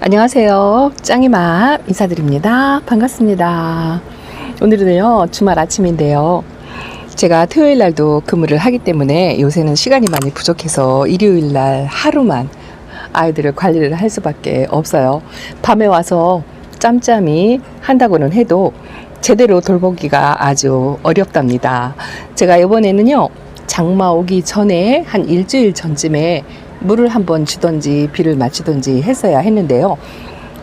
안녕하세요. 짱이맘 인사드립니다. 반갑습니다. 오늘은요, 주말 아침인데요. 제가 토요일 날도 근무를 하기 때문에 요새는 시간이 많이 부족해서 일요일 날 하루만 아이들을 관리를 할 수밖에 없어요. 밤에 와서 짬짬이 한다고는 해도 제대로 돌보기가 아주 어렵답니다. 제가 이번에는요, 장마 오기 전에 한 일주일 전쯤에 물을 한번 주던지 비를 맞추던지 했어야 했는데요.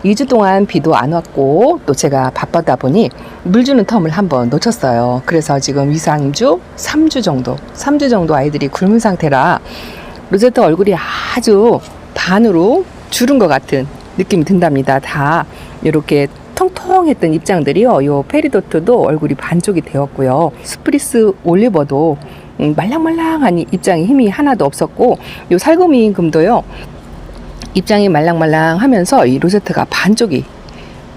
2주 동안 비도 안 왔고 또 제가 바쁘다 보니 물 주는 텀을 한번 놓쳤어요. 그래서 지금 2, 3주 정도 아이들이 굶은 상태라 로제트 얼굴이 아주 반으로 주른 것 같은 느낌이 든답니다. 다 이렇게 통통했던 입장들이요. 요 페리도트도 얼굴이 반쪽이 되었고요. 스프리스 올리버도 말랑말랑한 입장에 힘이 하나도 없었고, 요 살구미 금도요, 입장이 말랑말랑하면서 이 로제트가 반쪽이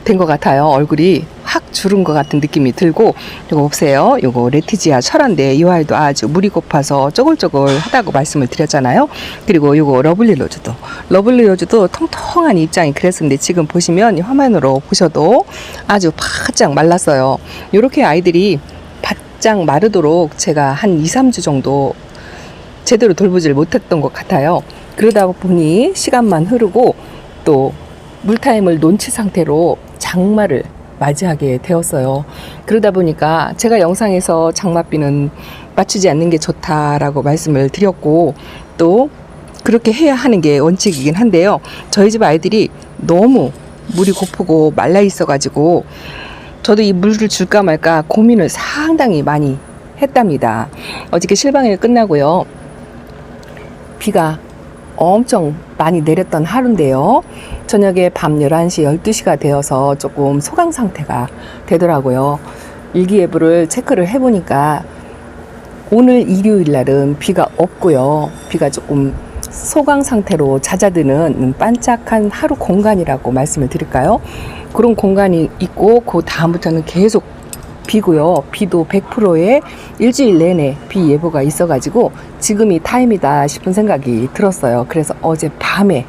된 것 같아요. 얼굴이 확 주른 것 같은 느낌이 들고, 이거 보세요. 요거 레티지아 철화인데 이 아이도 아주 물이 고파서 쪼글쪼글 하다고 말씀을 드렸잖아요. 그리고 요거 러블리 로즈도 통통한 입장이 그랬었는데 지금 보시면 화면으로 보셔도 아주 바짝 말랐어요. 요렇게 아이들이 바짝 마르도록 제가 한 2, 3주 정도 제대로 돌보질 못했던 것 같아요. 그러다 보니 시간만 흐르고 또 물타임을 놓친 상태로 장마를 맞이하게 되었어요. 그러다 보니까 제가 영상에서 장맛비는 맞추지 않는 게 좋다라고 말씀을 드렸고 또 그렇게 해야 하는 게 원칙이긴 한데요. 저희 집 아이들이 너무 물이 고프고 말라 있어가지고 저도 이 물을 줄까 말까 고민을 상당히 많이 했답니다. 어저께 실방일 끝나고요. 비가 엄청 많이 내렸던 하루인데요. 저녁에 밤 11시, 12시가 되어서 조금 소강 상태가 되더라고요. 일기예보를 체크를 해보니까 오늘 일요일 날은 비가 없고요. 비가 조금 소강 상태로 잦아드는 반짝한 하루 공간이라고 말씀을 드릴까요? 그런 공간이 있고 그 다음부터는 계속 비고요. 비도 100%의 일주일 내내 비 예보가 있어가지고 지금이 타임이다 싶은 생각이 들었어요. 그래서 어제 밤에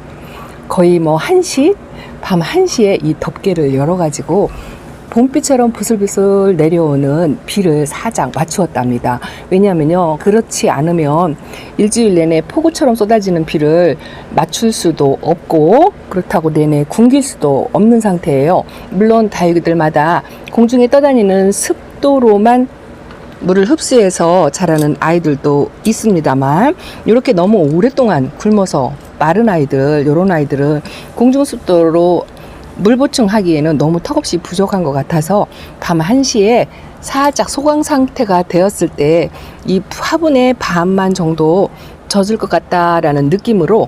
거의 뭐 1시? 밤 1시에 이 덮개를 열어가지고 봄비처럼 부슬부슬 내려오는 비를 살짝 맞추었답니다. 왜냐하면요, 그렇지 않으면 일주일 내내 폭우처럼 쏟아지는 비를 맞출 수도 없고 그렇다고 내내 굶길 수도 없는 상태예요. 물론 다육이들마다 공중에 떠다니는 습도로만 물을 흡수해서 자라는 아이들도 있습니다만 이렇게 너무 오랫동안 굶어서 마른 아이들, 이런 아이들은 공중 습도로 물 보충하기에는 너무 턱없이 부족한 것 같아서 밤 1시에 살짝 소강 상태가 되었을 때 이 화분의 반만 정도 젖을 것 같다라는 느낌으로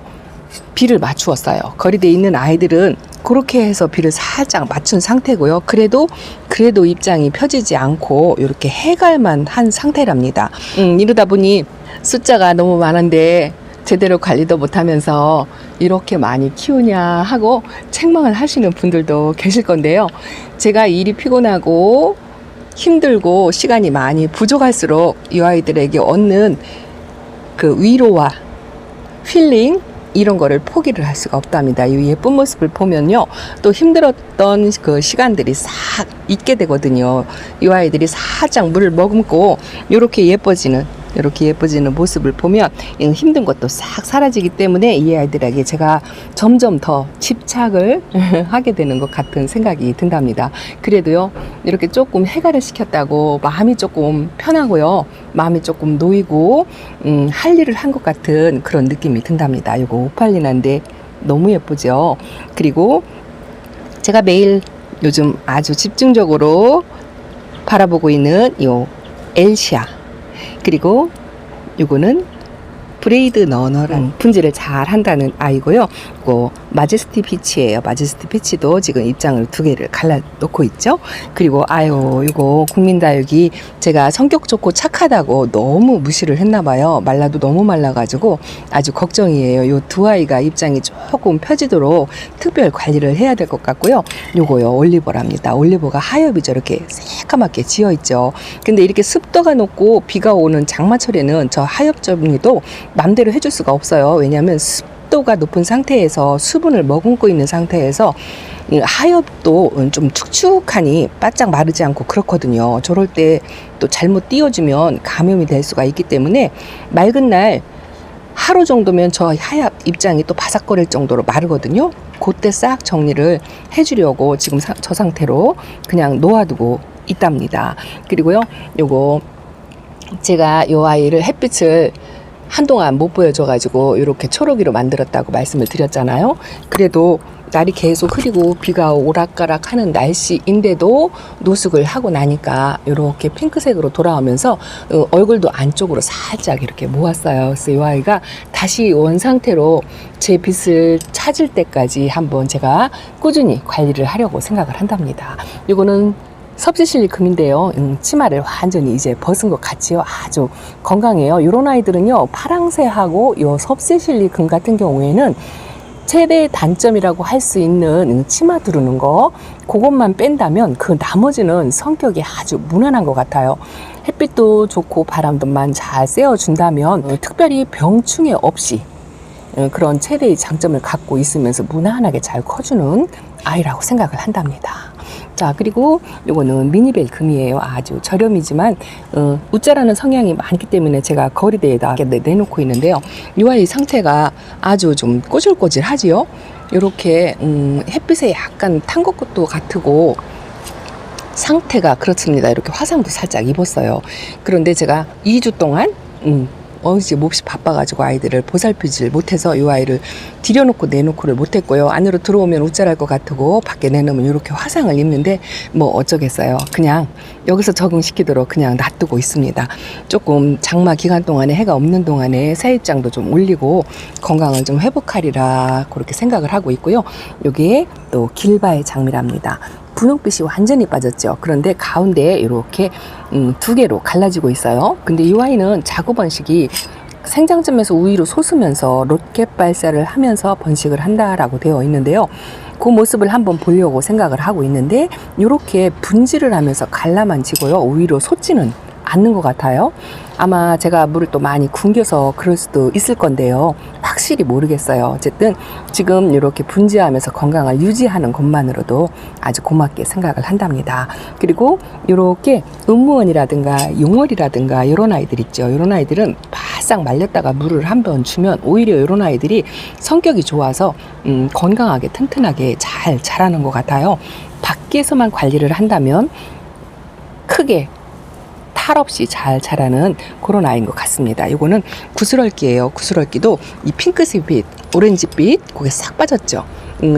비를 맞추었어요. 거리대에 있는 아이들은 그렇게 해서 비를 살짝 맞춘 상태고요. 그래도 입장이 펴지지 않고 이렇게 해갈만 한 상태랍니다. 이러다 보니 숫자가 너무 많은데 제대로 관리도 못하면서 이렇게 많이 키우냐 하고 책망을 하시는 분들도 계실 건데요. 제가 일이 피곤하고 힘들고 시간이 많이 부족할수록 이 아이들에게 얻는 그 위로와 힐링 이런 거를 포기를 할 수가 없답니다. 이 예쁜 모습을 보면요, 또 힘들었던 그 시간들이 싹 잊게 되거든요. 이 아이들이 살짝 물을 머금고 이렇게 예뻐지는 모습을 보면 힘든 것도 싹 사라지기 때문에 이 아이들에게 제가 점점 더 집착을 하게 되는 것 같은 생각이 든답니다. 그래도요, 이렇게 조금 해갈을 시켰다고 마음이 조금 편하고요, 마음이 조금 놓이고 할 일을 한 것 같은 그런 느낌이 든답니다. 이거 오팔리나인데 너무 예쁘죠. 그리고 제가 매일 요즘 아주 집중적으로 바라보고 있는 요 엘시아, 그리고 요거는 브레이드 너너라는 품질을 잘 한다는 아이고요. 이거 마제스티 피치예요. 마제스티 피치도 지금 입장을 2개를 갈라놓고 있죠. 그리고 이거 국민다육이 제가 성격 좋고 착하다고 너무 무시를 했나봐요. 말라도 너무 말라가지고 아주 걱정이에요. 요 2아이가 입장이 조금 펴지도록 특별 관리를 해야 될 것 같고요. 요거요, 올리버랍니다. 올리버가 하엽이죠. 이렇게 새까맣게 지어있죠. 근데 이렇게 습도가 높고 비가 오는 장마철에는 저 하엽 정리도 맘대로 해줄 수가 없어요. 왜냐하면 습도가 높은 상태에서 수분을 머금고 있는 상태에서 하엽도 좀 축축하니 바짝 마르지 않고 그렇거든요. 저럴 때 또 잘못 띄워주면 감염이 될 수가 있기 때문에 맑은 날 하루 정도면 저 하엽 입장이 또 바삭거릴 정도로 마르거든요. 그때 싹 정리를 해주려고 지금 저 상태로 그냥 놓아두고 있답니다. 그리고요, 요거 제가 요 아이를 햇빛을 한동안 못 보여줘가지고 이렇게 초록이로 만들었다고 말씀을 드렸잖아요. 그래도 날이 계속 흐리고 비가 오락가락 하는 날씨인데도 노숙을 하고 나니까 이렇게 핑크색으로 돌아오면서 얼굴도 안쪽으로 살짝 이렇게 모았어요. 그래서 이 아이가 다시 원상태로 제 빛을 찾을 때까지 한번 제가 꾸준히 관리를 하려고 생각을 한답니다. 이거는 섭지실리금인데요. 치마를 완전히 이제 벗은 것 같지요. 아주 건강해요. 이런 아이들은요, 파랑새하고 요 섭지실리금 같은 경우에는 최대 단점이라고 할 수 있는 치마 두르는 거, 그것만 뺀다면 그 나머지는 성격이 아주 무난한 것 같아요. 햇빛도 좋고 바람도만 잘 쐬어준다면 특별히 병충해 없이 그런 최대의 장점을 갖고 있으면서 무난하게 잘 커주는 아이라고 생각을 한답니다. 자, 그리고 요거는 미니벨 금이에요. 아주 저렴이지만 웃자라는 성향이 많기 때문에 제가 거리대에다 내놓고 있는데요. 이 아이 상태가 아주 좀 꼬질꼬질하지요. 요렇게 햇빛에 약간 탄 것도 같고 상태가 그렇습니다. 이렇게 화상도 살짝 입었어요. 그런데 제가 2주 동안 이제 몹시 바빠가지고 아이들을 보살피질 못해서 이 아이를 들여놓고 내놓고를 못했고요. 안으로 들어오면 웃자랄 것 같고 밖에 내놓으면 이렇게 화상을 입는데 뭐 어쩌겠어요. 그냥 여기서 적응시키도록 그냥 놔두고 있습니다. 조금 장마 기간 동안에 해가 없는 동안에 새입장도 좀 올리고 건강을 좀 회복하리라 그렇게 생각을 하고 있고요. 여기에 또 길바의 장미랍니다. 분홍빛이 완전히 빠졌죠. 그런데 가운데에 이렇게 두 개로 갈라지고 있어요. 근데 이 아이는 자구 번식이 생장점에서 우위로 솟으면서 로켓 발사를 하면서 번식을 한다라고 되어 있는데요. 그 모습을 한번 보려고 생각을 하고 있는데 이렇게 분지를 하면서 갈라만 지고요. 우위로 솟지는 않는 것 같아요. 아마 제가 물을 또 많이 굶겨서 그럴 수도 있을 건데요. 확실히 모르겠어요. 어쨌든 지금 이렇게 분지하면서 건강을 유지하는 것만으로도 아주 고맙게 생각을 한답니다. 그리고 이렇게 음무원이라든가 용월이라든가 이런 아이들 있죠. 이런 아이들은 바싹 말렸다가 물을 한번 주면 오히려 이런 아이들이 성격이 좋아서 건강하게 튼튼하게 잘 자라는 것 같아요. 밖에서만 관리를 한다면 크게 탈 없이 잘 자라는 그런 아이인 것 같습니다. 이거는 구슬얼기예요. 구슬얼기도 이 핑크빛, 오렌지빛 그게 싹 빠졌죠.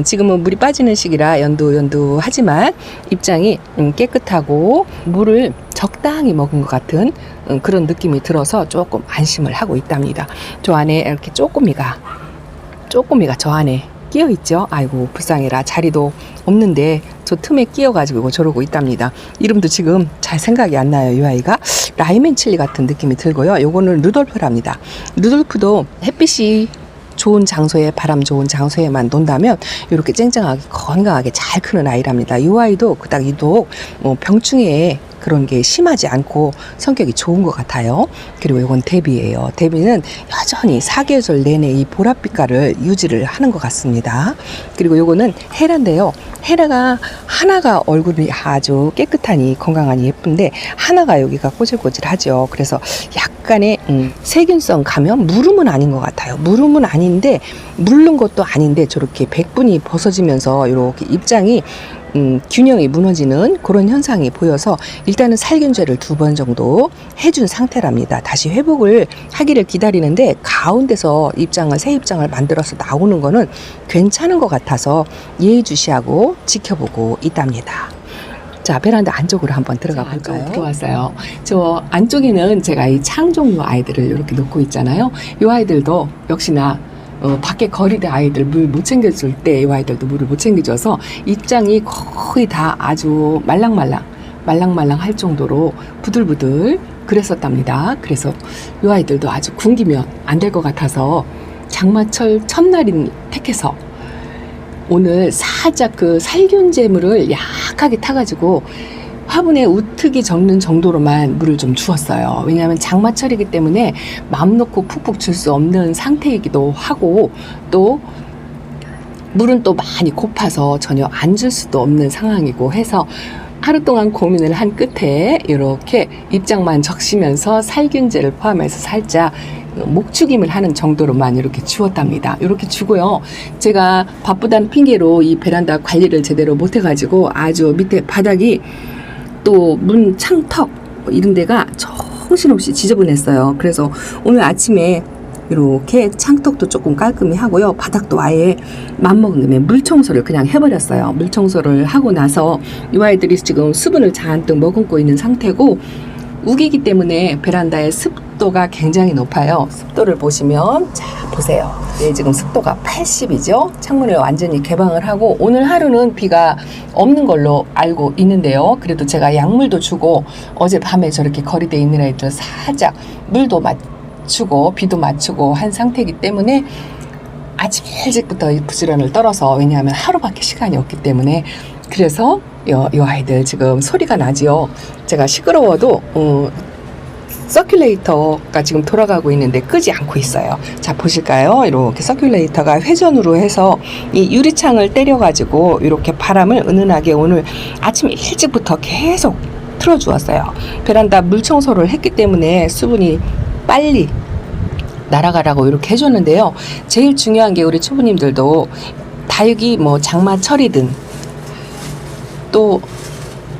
지금은 물이 빠지는 시기라 연두하지만 입장이 깨끗하고 물을 적당히 먹은 것 같은 그런 느낌이 들어서 조금 안심을 하고 있답니다. 저 안에 이렇게 쪼꼬미가 저 안에 끼어 있죠. 아이고 불쌍해라. 자리도 없는데 저 틈에 끼어가지고 저러고 있답니다. 이름도 지금 잘 생각이 안 나요. 이 아이가 라이멘 칠리 같은 느낌이 들고요. 요거는 루돌프랍니다. 루돌프도 햇빛이 좋은 장소에 바람 좋은 장소에만 논다면 이렇게 쨍쨍하게 건강하게 잘 크는 아이랍니다. 이 아이도 그닥 유독 병충해 그런 게 심하지 않고 성격이 좋은 것 같아요. 그리고 이건 데비예요. 데비는 여전히 사계절 내내 이 보랏빛깔을 유지를 하는 것 같습니다. 그리고 이거는 헤라인데요. 헤라가 하나가 얼굴이 아주 깨끗하니 건강하니 예쁜데 하나가 여기가 꼬질꼬질하죠. 그래서 약간의 세균성 감염? 무름은 아닌 것 같아요. 무름은 아닌데 물른 것도 아닌데 저렇게 백분이 벗어지면서 이렇게 입장이 균형이 무너지는 그런 현상이 보여서 일단은 살균제를 2번 정도 해준 상태랍니다. 다시 회복을 하기를 기다리는데 가운데서 새 입장을 만들어서 나오는 거는 괜찮은 것 같아서 예의주시하고 지켜보고 있답니다. 자, 베란다 안쪽으로 한번 들어가 볼까요? 들어왔어요. 저 안쪽에는 제가 이 창종류 아이들을 이렇게 놓고 있잖아요. 이 아이들도 역시나 밖에 거리대 아이들 물 못 챙겨줄 때 이 아이들도 물을 못 챙겨줘서 입장이 거의 다 아주 말랑말랑 할 정도로 부들부들 그랬었답니다. 그래서 이 아이들도 아주 굶기면 안 될 것 같아서 장마철 첫날인 택해서 오늘 살짝 그 살균제물을 약하게 타가지고 화분에 우트기 적는 정도로만 물을 좀 주었어요. 왜냐하면 장마철이기 때문에 마음 놓고 푹푹 줄 수 없는 상태이기도 하고, 또 물은 또 많이 고파서 전혀 안 줄 수도 없는 상황이고 해서 하루 동안 고민을 한 끝에 이렇게 입장만 적시면서 살균제를 포함해서 살짝 목축임을 하는 정도로만 이렇게 주었답니다. 이렇게 주고요. 제가 바쁘다는 핑계로 이 베란다 관리를 제대로 못해가지고 아주 밑에 바닥이 또 문 창턱 이런 데가 정신없이 지저분했어요. 그래서 오늘 아침에 이렇게 창턱도 조금 깔끔히 하고요. 바닥도 아예 맘먹은 김에 물 청소를 그냥 해버렸어요. 물 청소를 하고 나서 이 아이들이 지금 수분을 잔뜩 머금고 있는 상태고, 우기기 때문에 베란다의 습도가 굉장히 높아요. 습도를 보시면, 자 보세요. 네, 지금 습도가 80이죠. 창문을 완전히 개방을 하고 오늘 하루는 비가 없는 걸로 알고 있는데요. 그래도 제가 약물도 주고 어젯밤에 저렇게 거리대 있는 아이들 살짝 물도 맞추고 비도 맞추고 한 상태이기 때문에 아침 일찍부터 이 부지런을 떨어서, 왜냐하면 하루밖에 시간이 없기 때문에. 그래서 요 아이들 지금 소리가 나지요. 제가 시끄러워도 서큘레이터가 지금 돌아가고 있는데 끄지 않고 있어요. 자 보실까요? 이렇게 서큘레이터가 회전으로 해서 이 유리창을 때려가지고 이렇게 바람을 은은하게 오늘 아침 일찍부터 계속 틀어주었어요. 베란다 물 청소를 했기 때문에 수분이 빨리 날아가라고 이렇게 해줬는데요. 제일 중요한 게 우리 초보님들도 다육이 뭐 장마철이든 또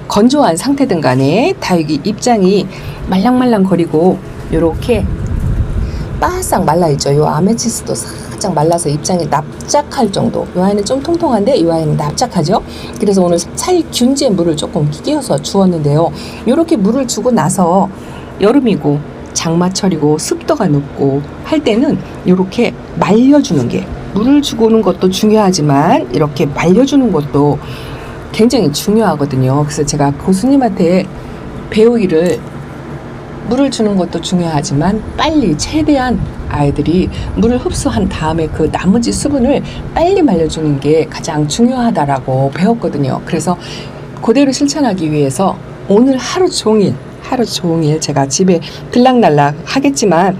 건조한 상태든 간에 다육이 입장이 말랑말랑거리고 이렇게 바싹 말라있죠. 요 아메치스도 살짝 말라서 입장이 납작할 정도. 이 아이는 좀 통통한데 이 아이는 납작하죠. 그래서 오늘 살균제 물을 조금 끼워서 주었는데요. 이렇게 물을 주고 나서 여름이고 장마철이고 습도가 높고 할 때는 이렇게 말려주는 게, 물을 주고 오는 것도 중요하지만 이렇게 말려주는 것도 굉장히 중요하거든요. 그래서 제가 고수님한테 배우기를, 물을 주는 것도 중요하지만 빨리 최대한 아이들이 물을 흡수한 다음에 그 나머지 수분을 빨리 말려주는 게 가장 중요하다라고 배웠거든요. 그래서 그대로 실천하기 위해서 오늘 하루 종일 제가 집에 들락날락 하겠지만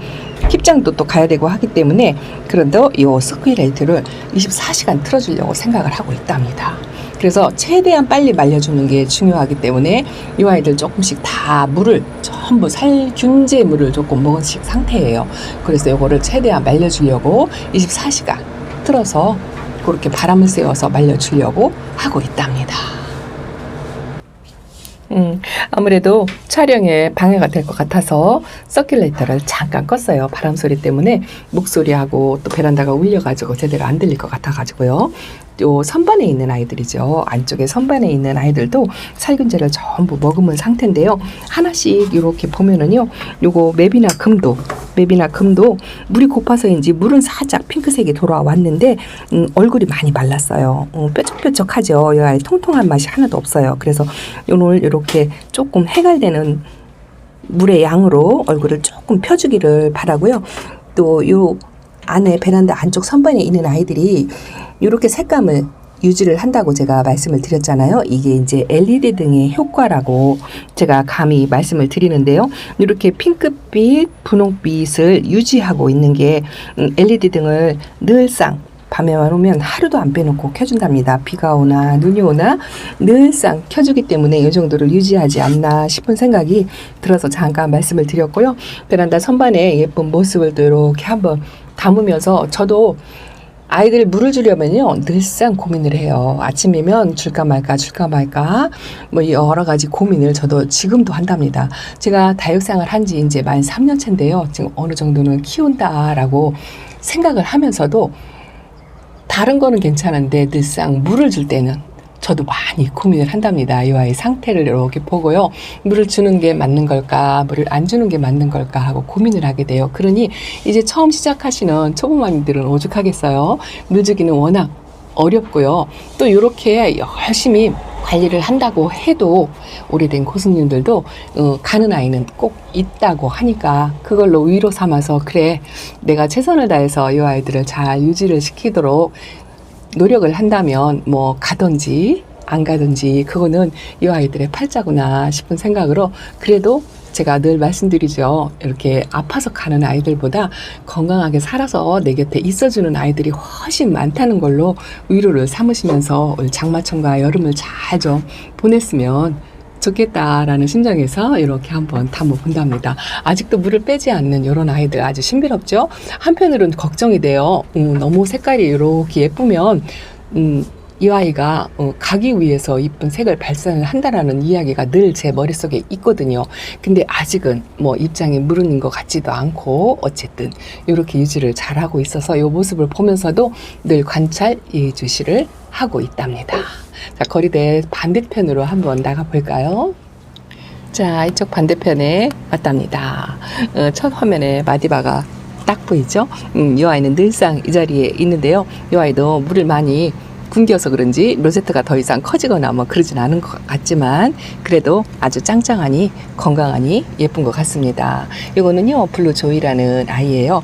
힙장도 또 가야 되고 하기 때문에, 그런데 이 서큘레이터를 24시간 틀어주려고 생각을 하고 있답니다. 그래서 최대한 빨리 말려주는 게 중요하기 때문에 이 아이들 조금씩 다 물을 전부 살균제 물을 조금 먹은 상태예요. 그래서 이거를 최대한 말려주려고 24시간 틀어서 그렇게 바람을 쐬어서 말려주려고 하고 있답니다. 아무래도 촬영에 방해가 될 것 같아서 서큘레이터를 잠깐 껐어요. 바람 소리 때문에 목소리하고 또 베란다가 울려가지고 제대로 안 들릴 것 같아가지고요. 요 선반에 있는 아이들이죠. 안쪽에 선반에 있는 아이들도 살균제를 전부 머금은 상태인데요. 하나씩 이렇게 보면은요, 요거 맵이나 금도 물이 고파서인지 물은 살짝 핑크색이 돌아왔는데 얼굴이 많이 말랐어요. 뾰족뾰족하죠. 이 아이 통통한 맛이 하나도 없어요. 그래서 오늘 이렇게 조금 해갈되는 물의 양으로 얼굴을 조금 펴주기를 바라고요. 또 요 안에 베란다 안쪽 선반에 있는 아이들이 이렇게 색감을 유지를 한다고 제가 말씀을 드렸잖아요. 이게 이제 LED 등의 효과라고 제가 감히 말씀을 드리는데요. 이렇게 핑크빛, 분홍빛을 유지하고 있는 게 LED 등을 늘상 밤에만 오면 하루도 안 빼놓고 켜준답니다. 비가 오나 눈이 오나 늘상 켜주기 때문에 이 정도를 유지하지 않나 싶은 생각이 들어서 잠깐 말씀을 드렸고요. 베란다 선반에 예쁜 모습을 또 이렇게 한번 담으면서 저도 아이들 물을 주려면요 늘상 고민을 해요. 아침이면 줄까 말까 뭐 여러 가지 고민을 저도 지금도 한답니다. 제가 다육상을 한지 이제 만 3년 차인데요. 지금 어느 정도는 키운다라고 생각을 하면서도 다른 거는 괜찮은데 늘상 물을 줄 때는 저도 많이 고민을 한답니다. 이 아이 상태를 이렇게 보고요. 물을 주는 게 맞는 걸까, 물을 안 주는 게 맞는 걸까 하고 고민을 하게 돼요. 그러니 이제 처음 시작하시는 초보맘이들은 오죽하겠어요. 물 주기는 워낙 어렵고요. 또 이렇게 열심히 관리를 한다고 해도 오래된 고수님들도 가는 아이는 꼭 있다고 하니까 그걸로 위로 삼아서, 그래 내가 최선을 다해서 이 아이들을 잘 유지를 시키도록 노력을 한다면 뭐 가든지 안 가든지 그거는 이 아이들의 팔자구나 싶은 생각으로 그래도 제가 늘 말씀드리죠. 이렇게 아파서 가는 아이들보다 건강하게 살아서 내 곁에 있어주는 아이들이 훨씬 많다는 걸로 위로를 삼으시면서 올 장마철과 여름을 잘 좀 보냈으면 좋겠다라는 심정에서 이렇게 한번 담아본답니다. 아직도 물을 빼지 않는 이런 아이들 아주 신비롭죠? 한편으로는 걱정이 돼요. 너무 색깔이 이렇게 예쁘면 이 아이가 가기 위해서 이쁜 색을 발산을 한다라는 이야기가 늘 제 머릿속에 있거든요. 근데 아직은 뭐 입장이 무르는 것 같지도 않고 어쨌든 이렇게 유지를 잘하고 있어서 이 모습을 보면서도 늘 관찰 예주시를 하고 있답니다. 자, 거리대 반대편으로 한번 나가볼까요? 자, 이쪽 반대편에 왔답니다. 첫 화면에 마디바가 딱 보이죠? 이 아이는 늘상 이 자리에 있는데요. 이 아이도 물을 많이 굶겨서 그런지 로제트가 더 이상 커지거나 뭐 그러진 않은 것 같지만 그래도 아주 짱짱하니 건강하니 예쁜 것 같습니다. 이거는요 블루조이라는 아이예요.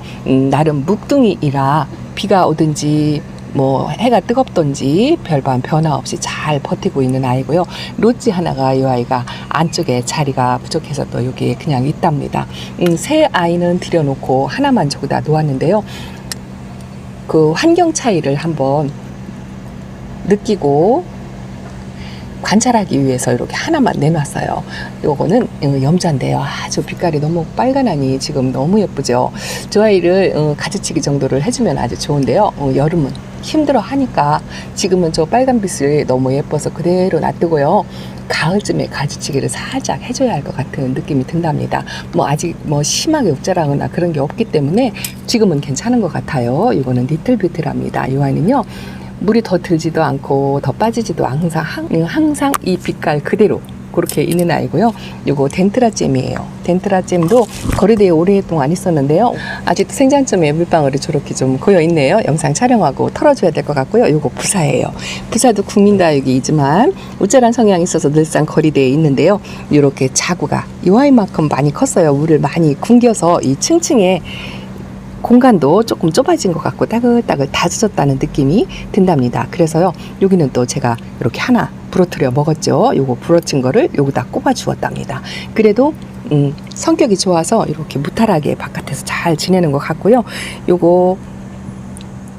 나름 묵둥이이라 비가 오든지 뭐 해가 뜨겁던지 별반 변화 없이 잘 버티고 있는 아이고요. 로지 하나가 이 아이가 안쪽에 자리가 부족해서 또 여기에 그냥 있답니다. 새 아이는 들여놓고 하나만 저기다 놓았는데요. 그 환경 차이를 한번 느끼고 관찰하기 위해서 이렇게 하나만 내놨어요. 요거는 염자인데요. 아주 빛깔이 너무 빨간하니 지금 너무 예쁘죠. 저 아이를 가지치기 정도를 해주면 아주 좋은데요. 여름은 힘들어 하니까 지금은 저 빨간빛을 너무 예뻐서 그대로 놔두고요. 가을쯤에 가지치기를 살짝 해줘야 할 것 같은 느낌이 든답니다. 뭐 아직 뭐 심하게 옥자라거나 그런 게 없기 때문에 지금은 괜찮은 것 같아요. 이거는 니틀비틀합니다. 이 아이는요. 물이 더 들지도 않고 더 빠지지도 항상 이 빛깔 그대로 그렇게 있는 아이고요. 요거 덴트라잼이에요. 덴트라잼도 거리대에 오랫동안 있었는데요. 아직도 생장점에 물방울이 저렇게 좀 고여 있네요. 영상 촬영하고 털어줘야 될 것 같고요. 요거 부사예요. 부사도 국민다육이지만 우짜란 성향이 있어서 늘상 거리대에 있는데요. 요렇게 자구가 이 아이만큼 많이 컸어요. 물을 많이 굶겨서 이 층층에 공간도 조금 좁아진 것 같고 따글따글 다져졌다는 느낌이 든답니다. 그래서요 여기는 또 제가 이렇게 하나 부러뜨려 먹었죠. 요거 부러진 거를 여기다 꼽아 주었답니다. 그래도 성격이 좋아서 이렇게 무탈하게 바깥에서 잘 지내는 것 같고요. 요거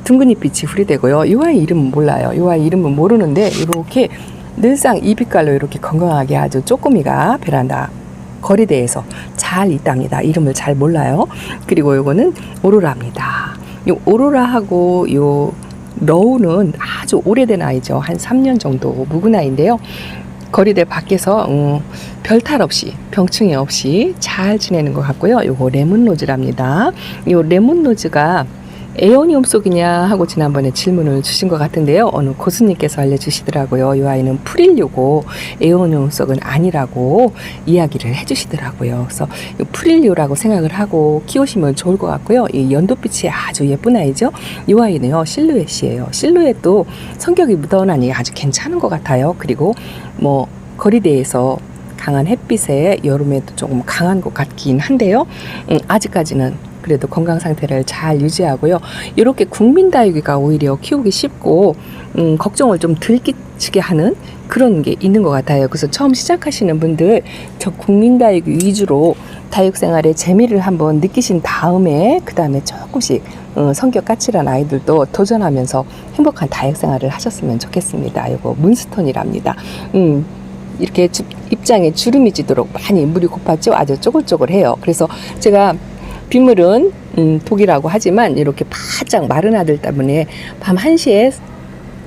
둥근잎빛이 후리되고요. 요 아이 이름은 몰라요. 요 아이 이름은 모르는데 이렇게 늘상 이 빛깔로 이렇게 건강하게 아주 쪼꼬미가 베란다 거리대에서 잘 있답니다. 이름을 잘 몰라요. 그리고 요거는 오로라입니다. 요 오로라하고 요 러우는 아주 오래된 아이죠. 한 3년 정도 묵은 아이인데요. 거리대 밖에서 별탈 없이 병충해 없이 잘 지내는 것 같고요. 요거 레몬로즈랍니다. 요 레몬로즈가 에어니움 속이냐 하고 지난번에 질문을 주신 것 같은데요. 어느 고수님께서 알려주시더라고요. 이 아이는 프릴료고 에어니움 속은 아니라고 이야기를 해주시더라고요. 그래서 프릴료라고 생각을 하고 키우시면 좋을 것 같고요. 이 연두빛이 아주 예쁜 아이죠. 이 아이는요 실루엣이에요. 실루엣도 성격이 무던하니 아주 괜찮은 것 같아요. 그리고 뭐 거리대에서 강한 햇빛에 여름에도 조금 강한 것 같긴 한데요. 아직까지는 그래도 건강 상태를 잘 유지하고요. 이렇게 국민다육이가 오히려 키우기 쉽고 걱정을 좀 덜 끼치게 하는 그런 게 있는 것 같아요. 그래서 처음 시작하시는 분들 저 국민다육 위주로 다육생활의 재미를 한번 느끼신 다음에 그 다음에 조금씩 성격 까칠한 아이들도 도전하면서 행복한 다육생활을 하셨으면 좋겠습니다. 이거 문스톤이랍니다. 이렇게 입장에 주름이 지도록 많이 물이 고팠죠. 아주 쪼글쪼글해요. 그래서 제가 빗물은 독이라고 하지만 이렇게 바짝 마른 아들 때문에 밤 1시에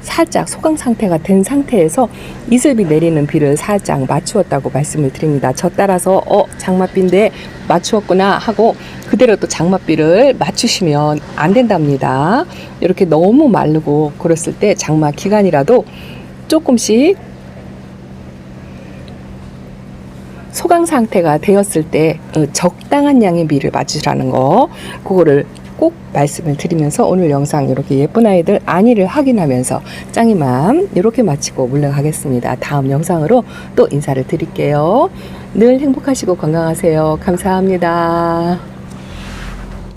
살짝 소강 상태가 된 상태에서 이슬비 내리는 비를 살짝 맞추었다고 말씀을 드립니다. 저 따라서 장맛비인데 맞추었구나 하고 그대로 또 장맛비를 맞추시면 안 된답니다. 이렇게 너무 마르고 그랬을 때 장마 기간이라도 조금씩 소강 상태가 되었을 때 적당한 양의 비를 맞으라는 거 그거를 꼭 말씀을 드리면서 오늘 영상 이렇게 예쁜 아이들 안위를 확인하면서 짱이맘 이렇게 마치고 물러가겠습니다. 다음 영상으로 또 인사를 드릴게요. 늘 행복하시고 건강하세요. 감사합니다.